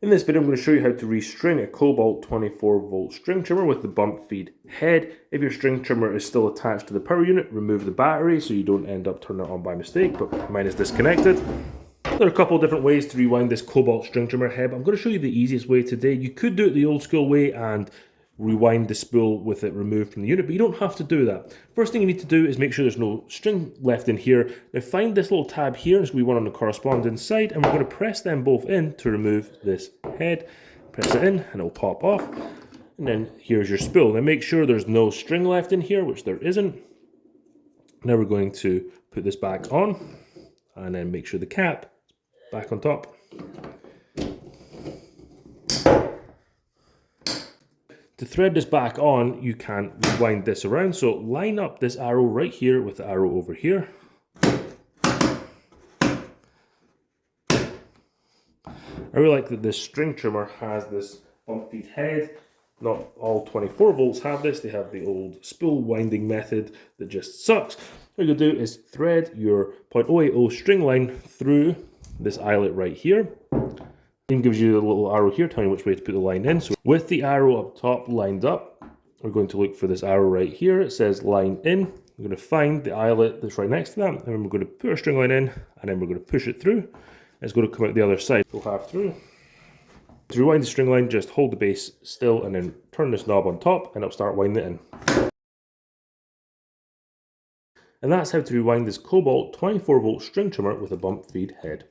In this video I'm going to show you how to restring a Kobalt 24-volt string trimmer with the bump feed head. If your string trimmer is still attached to the power unit, remove the battery so you don't end up turning it on by mistake, but mine is disconnected. There are a couple of different ways to rewind this Kobalt string trimmer head. I'm going to show you the easiest way today. You could do it the old school way and rewind the spool with it removed from the unit, but you don't have to do that. First thing you need to do is make sure there's no string left in here. Now find this little tab here, there's going to be one on the corresponding side, and we're going to press them both in to remove this head. Press it in and it'll pop off. And then here's your spool. Now make sure there's no string left in here, which there isn't. Now we're going to put this back on and then make sure the cap is back on top. To thread this back on, you can rewind this around. So line up this arrow right here with the arrow over here. I really like that this string trimmer has this bump feed head. Not all 24 volts have this. They have the old spool winding method that just sucks. What you'll do is thread your 0.080 string line through this eyelet right here. It gives you a little arrow here telling you which way to put the line in. So with the arrow up top lined up, we're going to look for this arrow right here. It says line in. We're going to find the eyelet that's right next to that, and then we're going to put our string line in, and then we're going to push it through. It's going to come out the other side. Go half through. To rewind the string line, just hold the base still and then turn this knob on top and it'll start winding it in. And that's how to rewind this Kobalt 24-volt string trimmer with a bump feed head.